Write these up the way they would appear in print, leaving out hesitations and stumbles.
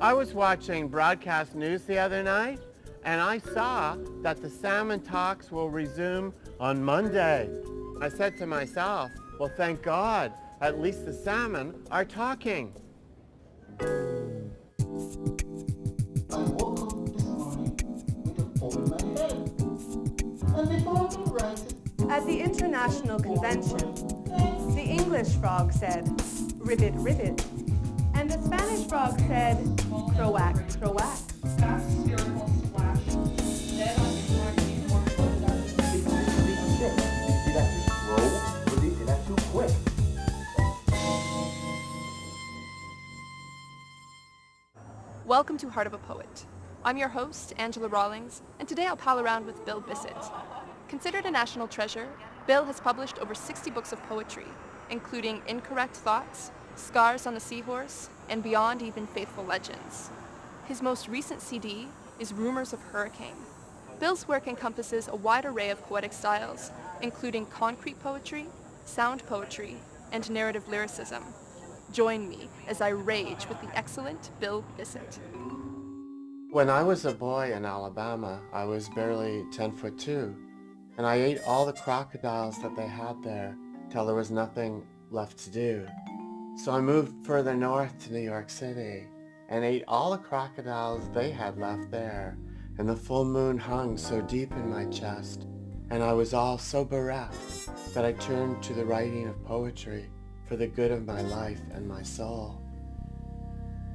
I was watching broadcast news the other night, and I saw that the salmon talks will resume on Monday. I said to myself, well, thank God, at least the salmon are talking. I woke up this morning with a poem in my head. And before I could write it, At the International Convention, the English frog said, ribbit, ribbit. And the Spanish frog said, croak, croak. Fast spherical splash. Then on impact, the more floated out. did I too slow or did I too quick? Welcome to Heart of a Poet. I'm your host, Angela Rawlings, and today I'll pal around with Bill Bissett. Considered a national treasure, Bill has published over 60 books of poetry, including Incorrect Thoughts, Scars on a Seahorse, and Beyond Even Faithful Legends. His most recent CD is Rumors of Hurricane. Bill's work encompasses a wide array of poetic styles, including concrete poetry, sound poetry, and narrative lyricism. Join me as I rage with the excellent Bill Bissett. When I was a boy in Alabama, I was barely 10'2", and I ate all the crocodiles that they had there till there was nothing left to do. So I moved further north to New York City and ate all the crocodiles they had left there, and the full moon hung so deep in my chest, and I was all so bereft that I turned to the writing of poetry for the good of my life and my soul.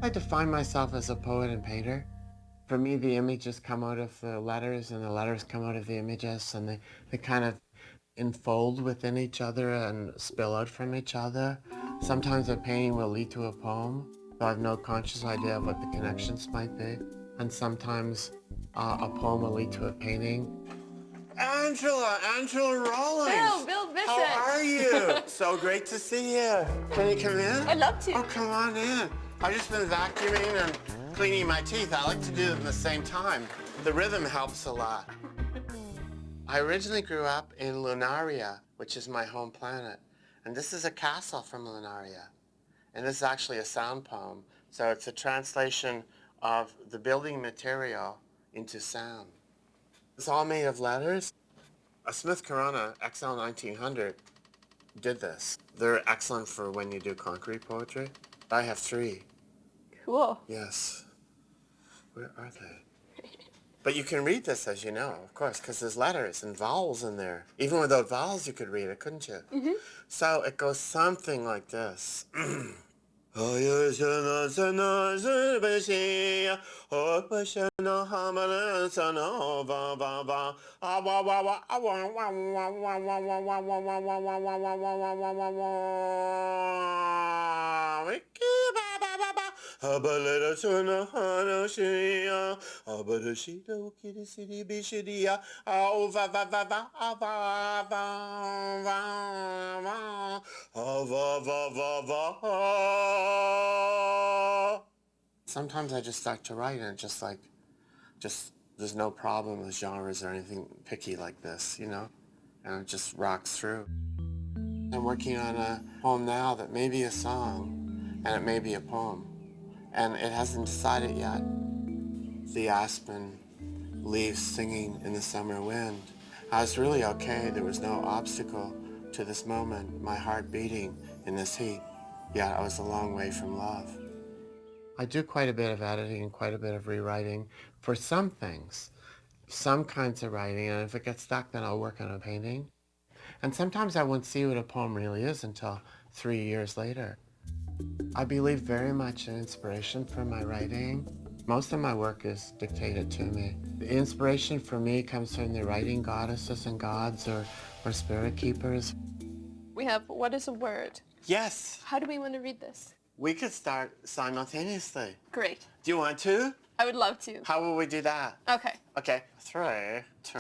I define myself as a poet and painter. For me, the images come out of the letters, and the letters come out of the images, and they kind of enfold within each other and spill out from each other. Sometimes a painting will lead to a poem, though I have no conscious idea of what the connections might be. And sometimes a poem will lead to a painting. Angela Rawlings! Bill Bissett! How are you? So great to see you. Can you come in? I'd love to. Oh, come on in. I've just been vacuuming and cleaning my teeth. I like to do it at the same time. The rhythm helps a lot. I originally grew up in Lunaria, which is my home planet. And this is a castle from Lunaria. And this is actually a sound poem. So it's a translation of the building material into sound. It's all made of letters. A Smith Corona XL 1900 did this. They're excellent for when you do concrete poetry. I have 3. Cool. Yes. Where are they? But you can read this, as you know, of course, because there's letters and vowels in there. Even without vowels, you could read it, couldn't you? Mm-hmm. So it goes something like this. Sometimes I just start to write and just there's no problem with genres or anything picky like this, you know? And it just rocks through. I'm working on a poem now that may be a song, and it may be a poem. And it hasn't decided yet. The aspen leaves singing in the summer wind. I was really okay. There was no obstacle to this moment, my heart beating in this heat. Yet I was a long way from love. I do quite a bit of editing and quite a bit of rewriting for some things, some kinds of writing, and if it gets stuck, then I'll work on a painting. And sometimes I won't see what a poem really is until 3 years later. I believe very much in inspiration from my writing. Most of my work is dictated to me. The inspiration for me comes from the writing goddesses and gods or spirit keepers. We have What is a Word? Yes, How do we want to read this? we could start simultaneously. Great. Do you want to? I would love to. How will we do that? Okay. Okay, 3, 2,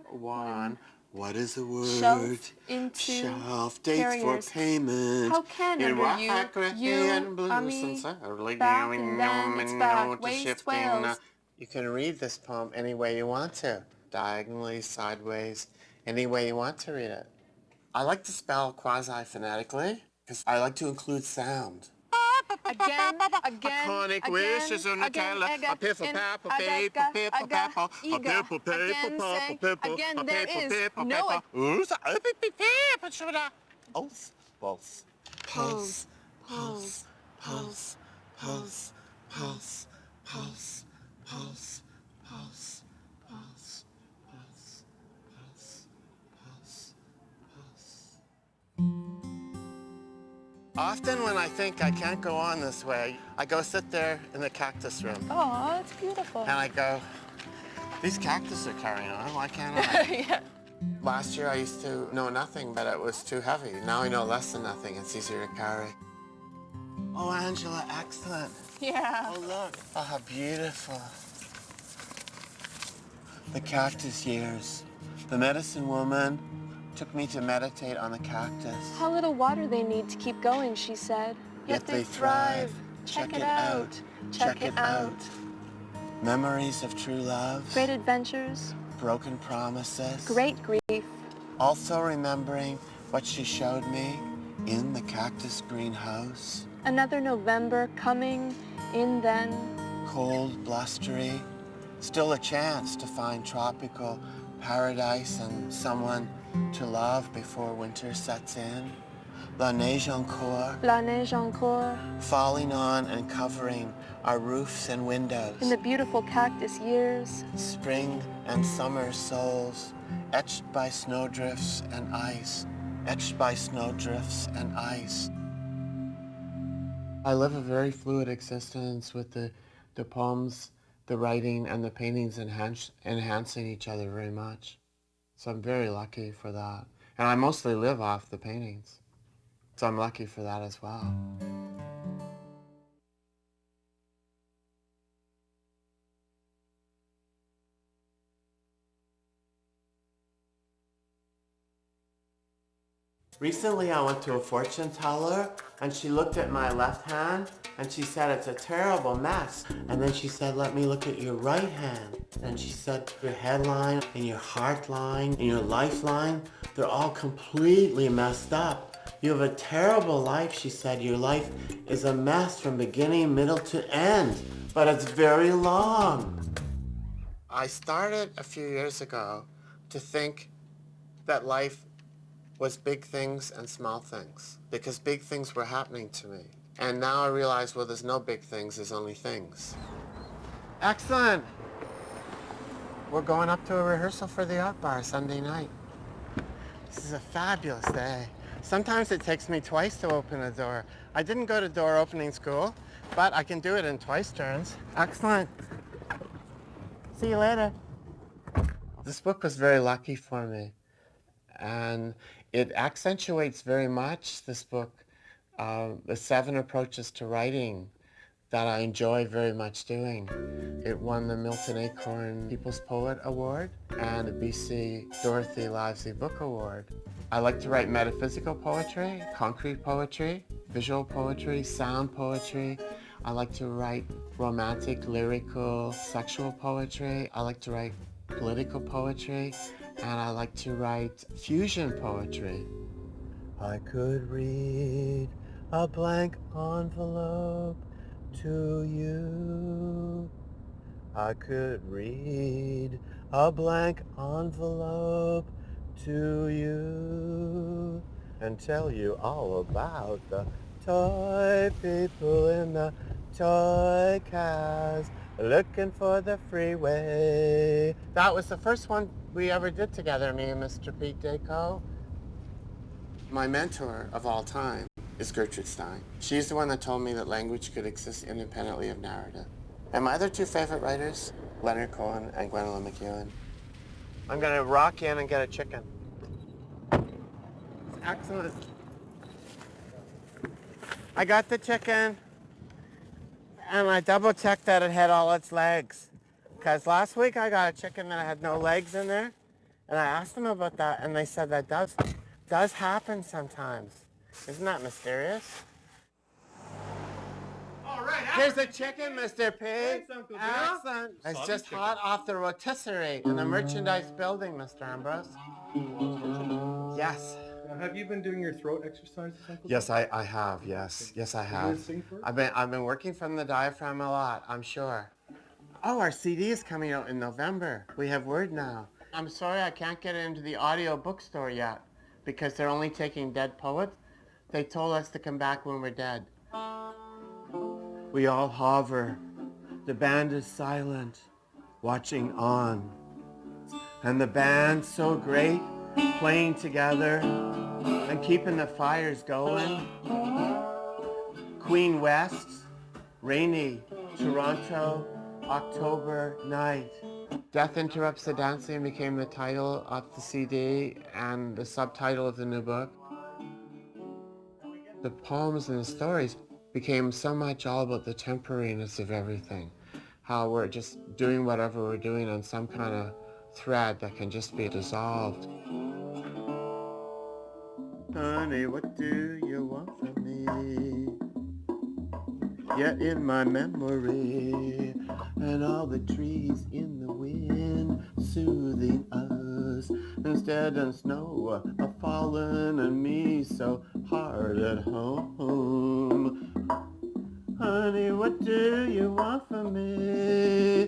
1. What is a word? Shelf into Shelf dates carriers. for payment. How can under you, back and then it's back, waist, whales. You can read this poem any way you want to. Diagonally, sideways, any way you want to read it. I like to spell quasi-phonetically because I like to include sound. again, Iconic wishes on Nutella. A piffle pap, a paper, paper, pepper, a pepper, paper, pepper, pepper, again, a there paper, is paper, no pepper. Ooh, so a paper, sugar. Pulse, pulse, pulse, pulse, pulse, pulse, pulse, pulse, pulse, pulse, pulse, pulse, pulse, pulse, pulse. Often when I think I can't go on this way, I go sit there in the cactus room. Oh, it's beautiful. And I go, these cactus are carrying on, why can't I? Yeah. Last year I used to know nothing, but it was too heavy. Now I know less than nothing, it's easier to carry. Oh, Angela, excellent. Yeah. Oh, look. Oh, how beautiful. The cactus years. The medicine woman took me to meditate on the cactus. How little water they need to keep going, she said. Yet they thrive. Check it out. Check it out. Memories of true love. Great adventures. Broken promises. Great grief. Also remembering what she showed me in the cactus greenhouse. Another November coming in then. Cold, blustery. Still a chance to find tropical paradise and someone to love before winter sets in. La neige encore. La neige encore. Falling on and covering our roofs and windows. In the beautiful cactus years. Spring and summer souls, etched by snowdrifts and ice. Etched by snowdrifts and ice. I live a very fluid existence with the poems, the writing, and the paintings enhancing each other very much. So I'm very lucky for that. And I mostly live off the paintings. So I'm lucky for that as well. Recently I went to a fortune teller and she looked at my left hand and she said, it's a terrible mess. And then she said, let me look at your right hand. And she said, your headline and your heart line and your lifeline, they're all completely messed up. You have a terrible life, she said. Your life is a mess from beginning, middle to end, but it's very long. I started a few years ago to think that life was big things and small things, because big things were happening to me. And now I realize, well, there's no big things, there's only things. Excellent. We're going up to a rehearsal for the Art Bar Sunday night. This is a fabulous day. Sometimes it takes me twice to open a door. I didn't go to door opening school, but I can do it in twice turns. Excellent. See you later. This book was very lucky for me. And it accentuates very much, this book, the 7 approaches to writing that I enjoy very much doing. It won the Milton Acorn People's Poet Award and the BC Dorothy Livesey Book Award. I like to write metaphysical poetry, concrete poetry, visual poetry, sound poetry. I like to write romantic, lyrical, sexual poetry. I like to write political poetry. And I like to write fusion poetry. I could read a blank envelope to you. I could read a blank envelope to you and tell you all about the toy people in the toy cars looking for the freeway. That was the first one we ever did together, me and Mr. Pete Dako. My mentor of all time is Gertrude Stein. She's the one that told me that language could exist independently of narrative. And my other 2 favorite writers, Leonard Cohen and Gwendolyn McEwen. I'm gonna rock in and get a chicken. Excellent. I got the chicken. And I double checked that it had all its legs. Because last week I got a chicken that had no legs in there. And I asked them about that and they said that does happen sometimes. Isn't that mysterious? All right. Here's the chicken, Mr. Pig. Excellent. It's just hot off the rotisserie in the merchandise building, Mr. Ambrose. Yes. Have you been doing your throat exercises, Uncle? Yes, I have. Yes, yes, I Are you have. gonna sing for us? I've been working from the diaphragm a lot, I'm sure. Oh, our CD is coming out in November. We have word now. I'm sorry I can't get it into the audio bookstore yet because they're only taking dead poets. They told us to come back when we're dead. We all hover. The band is silent, watching on. And the band's so great, playing together and keeping the fires going. Queen West, rainy Toronto, October night. Death Interrupts the Dancing became the title of the CD and the subtitle of the new book. The poems and the stories became so much all about the temporariness of everything. How we're just doing whatever we're doing on some kind of thread that can just be dissolved. Honey, what do you want from me? Yet in my memory, and all the trees in the wind soothing us, instead of snow a-falling on me so hard at home. Honey, what do you want from me?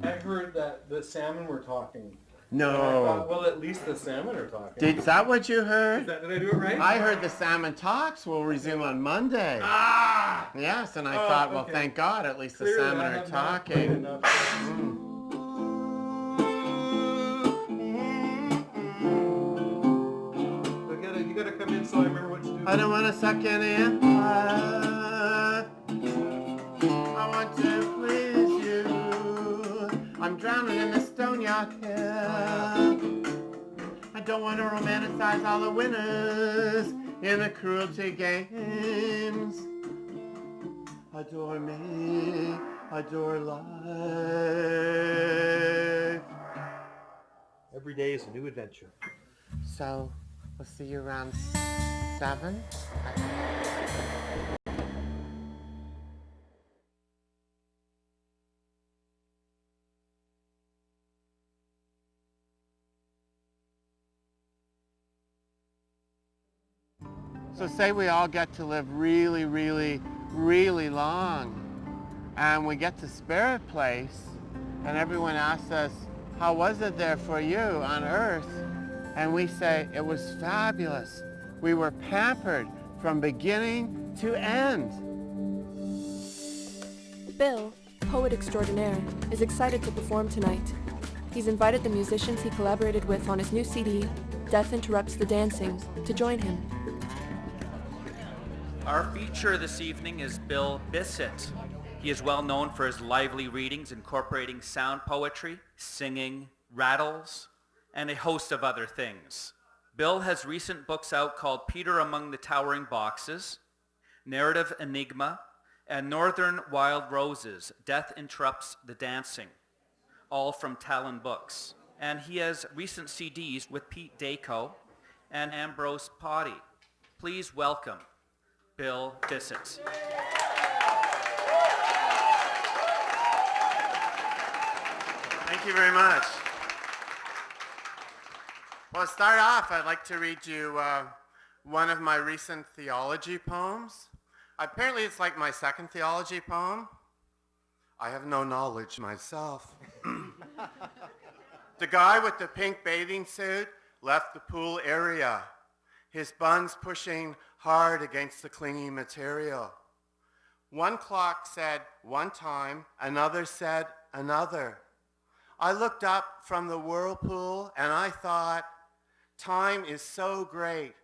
I heard that the salmon were talking. No. And I thought, well, at least the salmon are talking. Is that what you heard? Did I do it right? I heard the Salmon Talks will resume on Monday. Ah! Yes, and I thought, well, okay. thank God, at least the Clearly, salmon I are have not played talking. enough. You gotta come in so I remember what to do. I don't want to suck any in. I want to please you. I'm drowning in the stone yacht here. I don't want to romanticize all the winners in the cruelty games. Adore me, adore life. Every day is a new adventure. So, we'll see you around 7. So say we all get to live really, really, really long, and we get to Spirit Place, and everyone asks us, how was it there for you on Earth? And we say, it was fabulous. We were pampered from beginning to end. Bill, poet extraordinaire, is excited to perform tonight. He's invited the musicians he collaborated with on his new CD, Death Interrupts the Dancing, to join him. Our feature this evening is Bill Bissett. He is well known for his lively readings incorporating sound poetry, singing, rattles, and a host of other things. Bill has recent books out called Peter Among the Towering Boxes, Narrative Enigma, and Northern Wild Roses, Death Interrupts the Dancing, all from Talon Books. And he has recent CDs with Pete Dako and Ambrose Potty. Please welcome Bill Bissett. Thank you very much. Well, to start off, I'd like to read you one of my recent theology poems. Apparently, it's like my second theology poem. I have no knowledge myself. The guy with the pink bathing suit left the pool area, his buns pushing hard against the clingy material. One clock said one time, another said another. I looked up from the whirlpool and I thought, time is so great,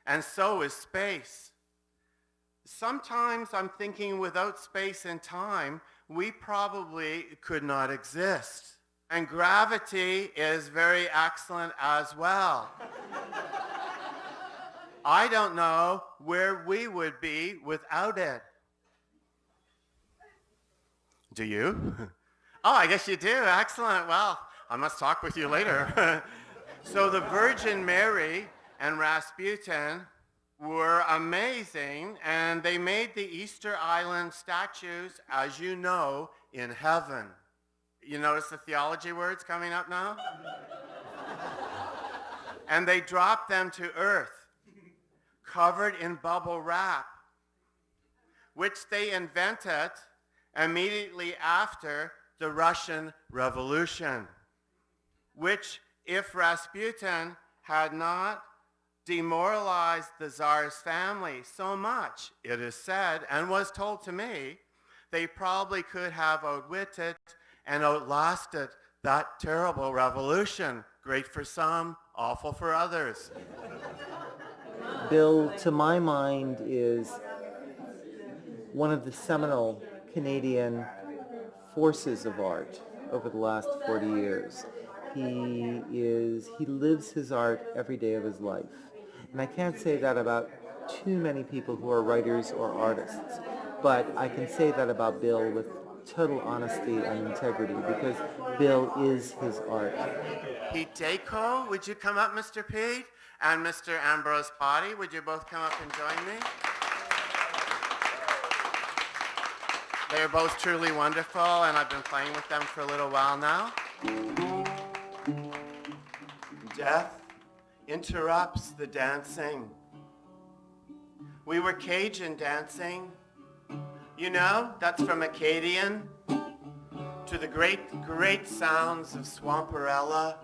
and so is space. Sometimes I'm thinking without space and time, we probably could not exist. And gravity is very excellent as well. I don't know where we would be without it. Do you? Oh, I guess you do. Excellent. Well, I must talk with you later. So the Virgin Mary and Rasputin were amazing, and they made the Easter Island statues, as you know, in heaven. You notice the theology words coming up now? and they dropped them to earth, covered in bubble wrap, which they invented immediately after the Russian Revolution, which, if Rasputin had not demoralized the Tsar's family so much, it is said, and was told to me, they probably could have outwitted and outlasted that terrible revolution. Great for some, awful for others. Bill, to my mind, is one of the seminal Canadian forces of art over the last 40 years. He lives his art every day of his life. And I can't say that about too many people who are writers or artists, but I can say that about Bill with total honesty and integrity, because Bill is his art. Pete Dako, would you come up, Mr. Pete? And Mr. Ambrose Potty, would you both come up and join me? They are both truly wonderful, and I've been playing with them for a little while now. Death interrupts the dancing. We were Cajun dancing. You know, that's from Acadian to the great sounds of Swamperella.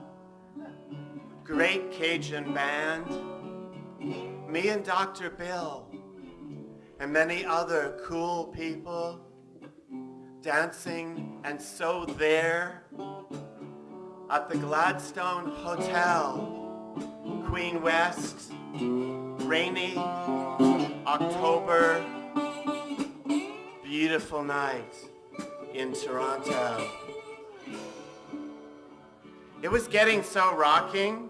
Great Cajun band. Me and Dr. Bill and many other cool people dancing, and so there at the Gladstone Hotel, Queen West, rainy October, beautiful night in Toronto. It was getting so rocking.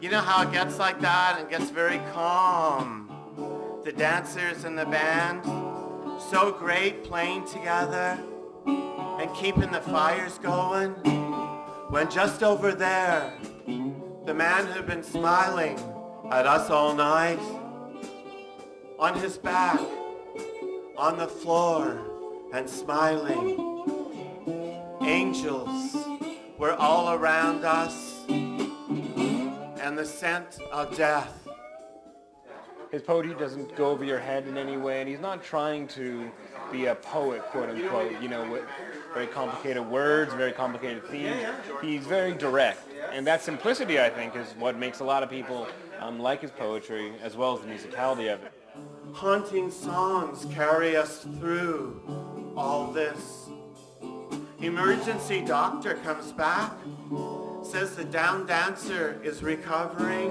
You know how it gets like that and gets very calm. The dancers and the band, so great playing together and keeping the fires going. When just over there, the man who'd been smiling at us all night, on his back, on the floor, and smiling. Angels were all around us, and the scent of death. His poetry doesn't go over your head in any way, and he's not trying to be a poet, quote unquote, with very complicated words, very complicated themes. He's very direct, and that simplicity, I think, is what makes a lot of people like his poetry, as well as the musicality of it. Haunting songs carry us through all this. Emergency doctor comes back, says the down dancer is recovering.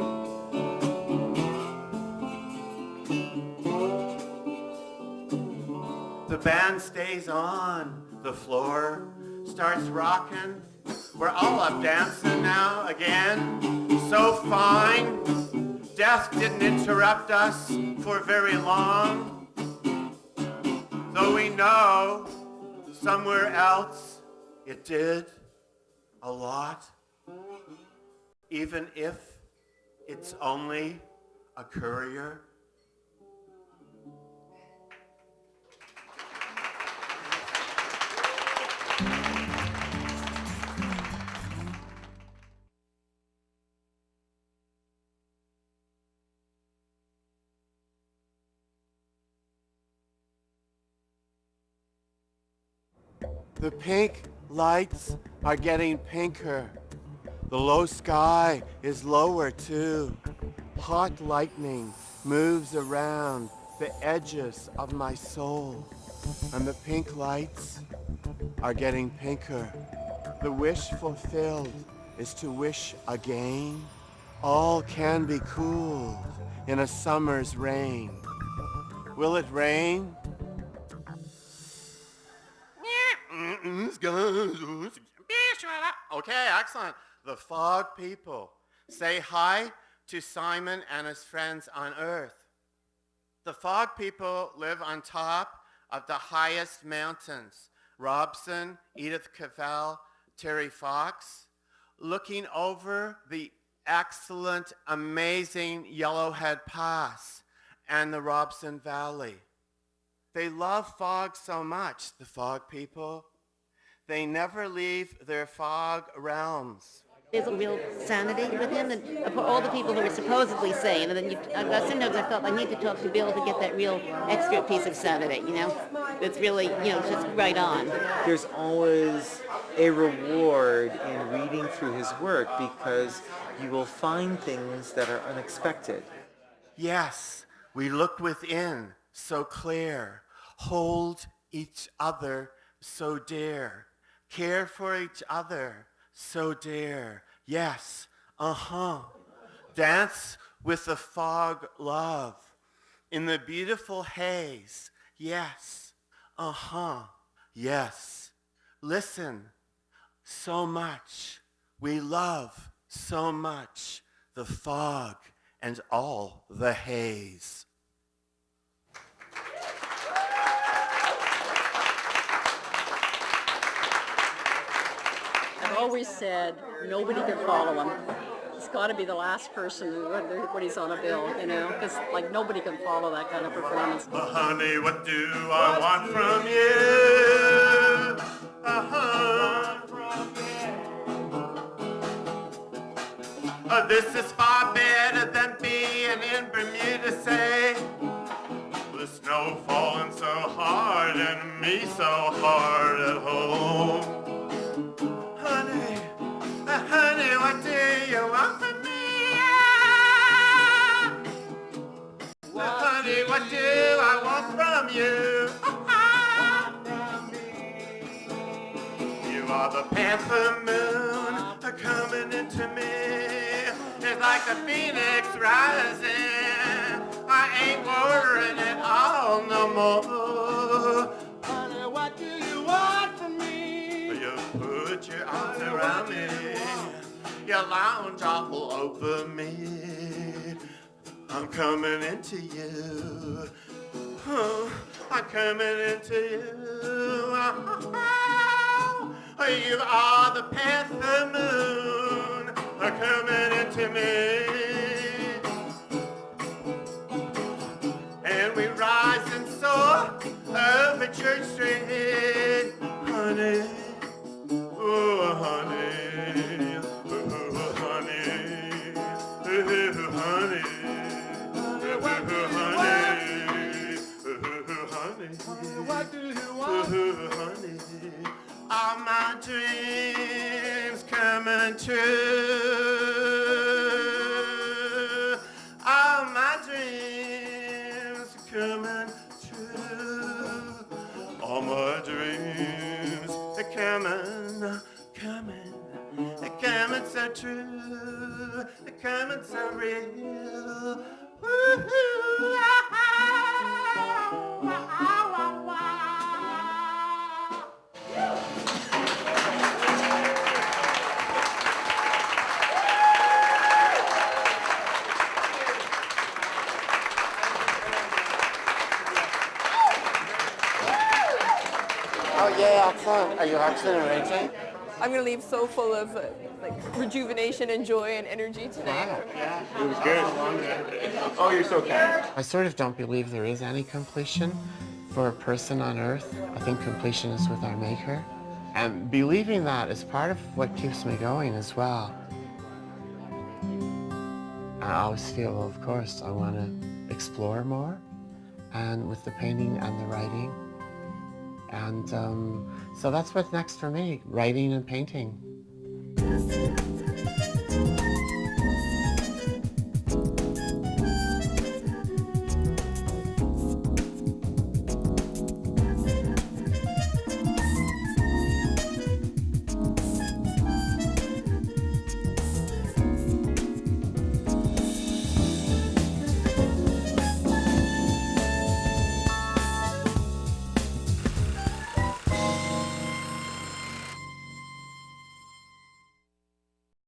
The band stays on, the floor starts rocking. We're all up dancing now again, so fine. Death didn't interrupt us for very long, though we know somewhere else it did a lot, even if it's only a courier. The pink lights are getting pinker. The low sky is lower too. Hot lightning moves around the edges of my soul. And the pink lights are getting pinker. The wish fulfilled is to wish again. All can be cooled in a summer's rain. Will it rain? Okay, excellent. The fog people say hi to Simon and his friends on Earth. The fog people live on top of the highest mountains. Robson, Edith Cavell, Terry Fox, looking over the excellent, amazing Yellowhead Pass and the Robson Valley. They love fog so much, the fog people. They never leave their fog realms. There's a real sanity with him, and for all the people who are supposedly sane, and then sometimes I felt I need to talk to Bill to get that real extra piece of sanity, that's really, just right on. There's always a reward in reading through his work because you will find things that are unexpected. Yes, we look within so clear, hold each other so dear, care for each other so dear. Yes, dance with the fog love in the beautiful haze. Yes, yes. Listen, so much. We love so much the fog and all the haze. I've always said nobody can follow him. It's got to be the last person when he's on a bill, because nobody can follow that kind of performance. Honey, what do I want from you? This is far better than being in Bermuda, say. The snow falling so hard and me so hard at home. Honey, what do you want from me? Honey, what do I want from you? You are the panther moon coming into me. It's like the phoenix rising. I ain't worrying at all no more. Honey, what do you want from me? You put your arms around me. You lounge all over me. I'm coming into you. I'm coming into you. You are the panther moon coming into me. And we rise and soar over Church Street, honey. Oh, honey. Oh, honey. Oh, honey. What do you want? Honey, are my dreams coming true? Are my dreams coming true? All my dreams are coming so true, coming so real. Woo-hoo, Oh yeah, excellent. Are you actually arranging? I'm going to leave so full of rejuvenation and joy and energy today. Wow. Yeah, it was good. Oh, you're so kind. I sort of don't believe there is any completion for a person on Earth. I think completion is with our Maker. And believing that is part of what keeps me going as well. I always feel, well, of course, I want to explore more, and with the painting and the writing. And so that's what's next for me, writing and painting.